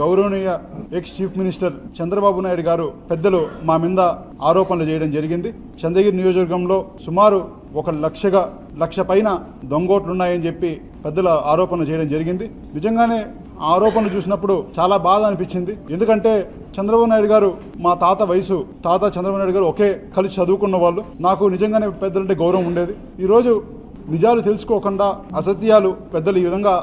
గౌరవనీయ ex chief minister Chandrababu Naidu గారు పెద్దలు మా మీద ఆరోపణలు చేయడం జరిగింది. చంద్రగిరి నియోజకవర్గంలో సుమారు 1,00,000 పైన దొంగోట్లున్నాయని చెప్పి పెద్దల ఆరోపణలు చేయడం జరిగింది. నిజంగానే ఆరోపణలు చూసినప్పుడు చాలా బాధ అనిపించింది. ఎందుకంటే చంద్రబాబు నాయుడు గారు మా తాత వయసు, చంద్రబాబు నాయుడు గారు ఒకే కలిసి చదువుకున్న వాళ్ళు. నాకు నిజంగానే పెద్దలంటే గౌరవం ఉండేది. ఈరోజు నిజాలు తెలుసుకోకుండా అసత్యాలు పెద్దలు ఈ విధంగా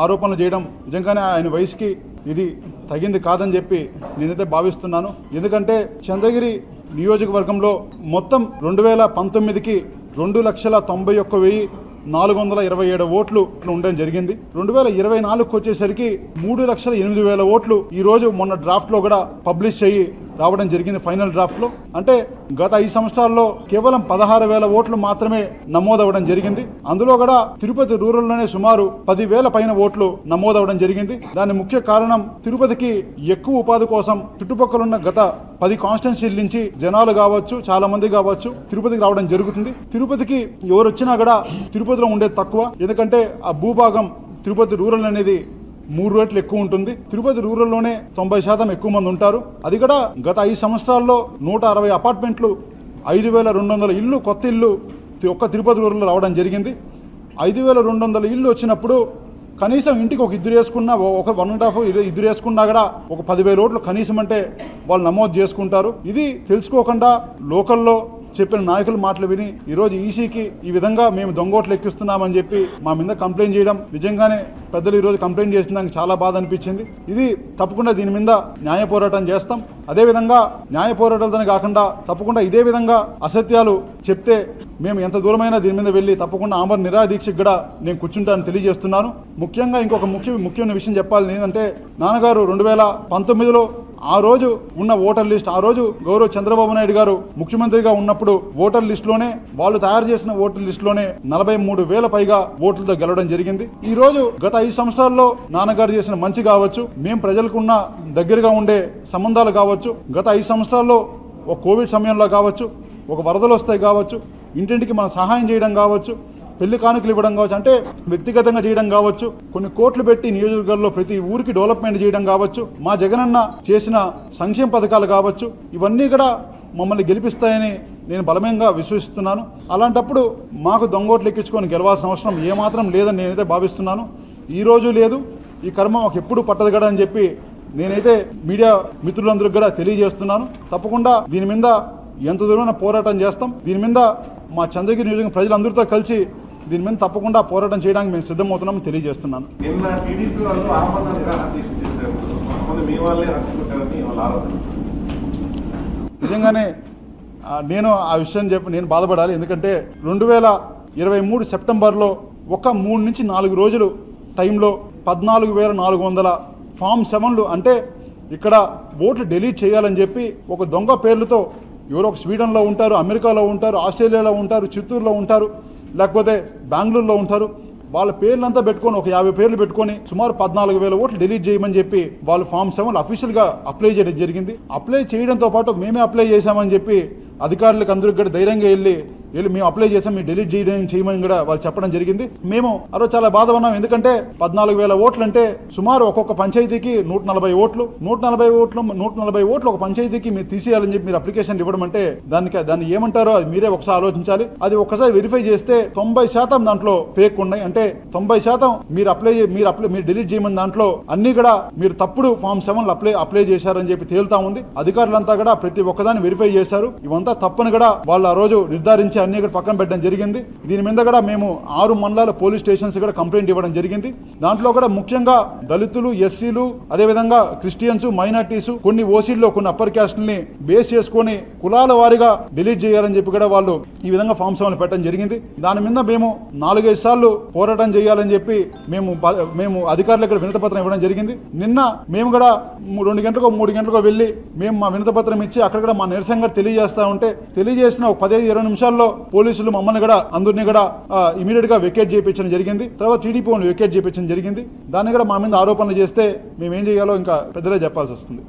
ఆరోపణలు చేయడం నిజంగానే ఆయన వయసుకి ఇది తగింది కాదని చెప్పి నేనైతే భావిస్తున్నాను. ఎందుకంటే చంద్రగిరి నియోజకవర్గంలో మొత్తం 2019కి 2,91,427 ఓట్లు ఉండడం జరిగింది. 2024కి వచ్చేసరికి 3,08,000 ఓట్లు ఈ రోజు మొన్న డ్రాఫ్ట్ లో కూడా పబ్లిష్ అయ్యి రావడం జరిగింది. ఫైనల్ డ్రాఫ్ట్ లో అంటే గత 5 సంవత్సరాల్లో కేవలం 16,000 ఓట్లు మాత్రమే నమోదవడం జరిగింది. అందులో కూడా తిరుపతి రూరల్ లోనే సుమారు 10,000 పైన ఓట్లు నమోదవడం జరిగింది. దాని ముఖ్య కారణం తిరుపతికి ఎక్కువ ఉపాధి కోసం చుట్టుపక్కల ఉన్న గత 10 కాన్స్టిట్యున్సీల నుంచి జనాలు కావచ్చు, చాలా మంది కావచ్చు తిరుపతికి రావడం జరుగుతుంది. తిరుపతికి ఎవరు వచ్చినా కూడా తిరుపతిలో ఉండేది తక్కువ. ఎందుకంటే ఆ భూభాగం తిరుపతి రూరల్ అనేది 3 రెట్లు ఎక్కువ ఉంటుంది. తిరుపతి రూరల్లోనే 90% ఎక్కువ మంది ఉంటారు. అది కూడా గత 5 సంవత్సరాల్లో 160 అపార్ట్మెంట్లు, 5,200 ఇల్లు, కొత్త ఇల్లు ఒక్క తిరుపతి రూరల్లో రావడం జరిగింది. 5,200 ఇల్లు వచ్చినప్పుడు కనీసం ఇంటికి ఒక ఇద్దరు వేసుకున్నా, ఒక 1.5 ఇద్దరు వేసుకున్నా కూడా ఒక 10,000 ఓట్లు కనీసం అంటే వాళ్ళు నమోదు చేసుకుంటారు. ఇది తెలుసుకోకుండా లోకల్లో చెప్పిన నాయకుల మాటలు విని ఈరోజు ఈసీకి ఈ విధంగా మేము దొంగోట్లు ఎక్కిస్తున్నామని చెప్పి మా మీద కంప్లైంట్ చేయడం నిజంగానే పెద్దలు ఈరోజు కంప్లైంట్ చేసిన దానికి చాలా బాధ అనిపించింది. ఇది తప్పకుండా దీని మీద న్యాయ పోరాటం చేస్తాం. అదేవిధంగా న్యాయ పోరాటాలతోనే కాకుండా తప్పకుండా ఇదే విధంగా అసత్యాలు చెప్తే మేము ఎంత దూరమైనా దీని మీద వెళ్ళి తప్పకుండా ఆమర నిరాదీక్షకు కూడా నేను కూర్చుంటానని తెలియజేస్తున్నాను. ముఖ్యంగా ఇంకొక ముఖ్యమైన విషయం చెప్పాలి. ఏంటంటే నాన్నగారు 2019లో ఆ రోజు ఉన్న ఓటర్ లిస్ట్, ఆ రోజు గౌరవ చంద్రబాబు నాయుడు గారు ముఖ్యమంత్రిగా ఉన్నప్పుడు ఓటర్ లిస్ట్ లోనే వాళ్ళు తయారు చేసిన ఓటర్ లిస్ట్ లోనే 43,000 పైగా ఓట్లతో గెలవడం జరిగింది. ఈ రోజు గత 5 సంవత్సరాల్లో నాన్నగారు చేసిన మంచి కావచ్చు, మేము ప్రజలకున్న దగ్గరగా ఉండే సంబంధాలు కావచ్చు, గత 5 సంవత్సరాల్లో ఒక కోవిడ్ సమయంలో కావచ్చు, ఒక వరదలు వస్తాయి కావచ్చు, ఇంటింటికి మనం సహాయం చేయడం కావచ్చు, పెళ్లి కానుకలు ఇవ్వడం కావచ్చు, అంటే వ్యక్తిగతంగా చేయడం కావచ్చు, కొన్ని కోట్లు పెట్టి నియోజకవర్గాల్లో ప్రతి ఊరికి డెవలప్మెంట్ చేయడం కావచ్చు, మా జగనన్న చేసిన సంక్షేమ పథకాలు కావచ్చు, ఇవన్నీ కూడా మమ్మల్ని గెలిపిస్తాయని నేను బలమంగా విశ్వసిస్తున్నాను. అలాంటప్పుడు మాకు దొంగోట్లు ఎక్కించుకొని గెలవాల్సిన అవసరం ఏమాత్రం లేదని నేనైతే భావిస్తున్నాను. ఈ రోజు లేదు, ఈ కర్మ మాకు ఎప్పుడు పట్టదు కదా అని చెప్పి నేనైతే మీడియా మిత్రులందరికీ కూడా తెలియజేస్తున్నాను. తప్పకుండా దీని మీద ఎంత దూరమైన పోరాటం చేస్తాం. దీని మీద మా చంద్రగిరి నియోజకవర్గం ప్రజలందరితో కలిసి దీని మీద తప్పకుండా పోరాటం చేయడానికి మేము సిద్ధమవుతున్నామని తెలియజేస్తున్నాను. నిజంగానే నేను ఆ విషయం నేను బాధపడాలి. ఎందుకంటే 2023 సెప్టెంబర్లో ఒక 3 నుంచి 4 రోజులు టైంలో 14,400 ఫామ్ 7లు అంటే ఇక్కడ ఓట్లు డిలీట్ చేయాలని చెప్పి ఒక దొంగ పేర్లతో ఎవరో ఒక స్వీడన్లో ఉంటారు, అమెరికాలో ఉంటారు, ఆస్ట్రేలియాలో ఉంటారు, చిత్తూరులో ఉంటారు, లేకపోతే బెంగళూరులో ఉంటారు, వాళ్ళ పేర్లంతా పెట్టుకొని ఒక 50 పేర్లు పెట్టుకొని సుమారు 14,000 ఓట్లు డిలీట్ చేయమని చెప్పి వాళ్ళు ఫామ్ 7 అఫీషియల్గా అప్లై చేయడం జరిగింది. అప్లై చేయడంతో పాటు మేమే అప్లై చేశామని చెప్పి అధికారులకు అందరికీ కూడా ధైర్యంగా వెళ్ళి మేము అప్లై చేసాం, మీరు డిలీట్ చేయమని కూడా వాళ్ళు చెప్పడం జరిగింది. మేము ఆ రోజు చాలా బాధ ఉన్నాం. ఎందుకంటే 14,000 ఓట్లు అంటే సుమారు ఒక్కొక్క పంచాయతీకి 140 ఓట్లు, 140 ఓట్లు ఒక పంచాయతీకి మీరు తీసేయాలని చెప్పి మీరు అప్లికేషన్ ఇవ్వడం అంటే దాన్ని ఏమంటారో అది మీరే ఒకసారి ఆలోచించాలి. అది ఒక్కసారి వెరిఫై చేస్తే 90% దాంట్లో ఫేక్ ఉన్నాయి. అంటే 90% మీరు డిలీట్ చేయమని దాంట్లో అన్ని కూడా మీరు తప్పుడు ఫామ్ 7 అప్లై చేశారని చెప్పి తేలుతా ఉంది. అధికారులంతా కూడా ప్రతి ఒక్కదాన్ని వెరిఫై చేశారు. ఇవంతా తప్పని కూడా వాళ్ళు ఆ రోజు నిర్ధారించి అన్ని కూడా పక్కన పెట్టడం జరిగింది. దీని మీద కూడా మేము 6 మండలాల పోలీస్ స్టేషన్స్ కూడా కంప్లైంట్ ఇవ్వడం జరిగింది. దాంట్లో కూడా ముఖ్యంగా దళితులు, ఎస్సీలు, అదేవిధంగా క్రిస్టియన్స్, మైనార్టీస్, కొన్ని ఓసీల్లో కొన్ని అప్పర్ క్యాస్ట్ని బేస్ చేసుకొని కులాల వారీగా డిలీట్ చేయాలని చెప్పి కూడా వాళ్ళు ఈ విధంగా ఫామ్ 7 పెట్టడం జరిగింది. దాని మీద మేము 4-5 సార్లు పోరాటం చేయాలని చెప్పి మేము అధికారులకు వినతి పత్రం ఇవ్వడం జరిగింది. నిన్న మేము కూడా 2 గంటలకో 3 గంటలకో వెళ్ళి మేము మా వినతి పత్రం ఇచ్చి అక్కడ కూడా మా నిరసనగా తెలియజేస్తా ఉంటే తెలియజేసిన ఒక 15-20 నిమిషాల్లో పోలీసులు మమ్మల్ని కూడా అందరినీ కూడా ఇమీడియట్ గా వెకేట్ చేయించడం జరిగింది. తర్వాత టీడీపీ వెకేట్ చేయించడం జరిగింది. దాన్ని కూడా మా మీద ఆరోపణలు చేస్తే మేమేం చేయాలో ఇంకా పెద్దలే చెప్పాల్సి వస్తుంది.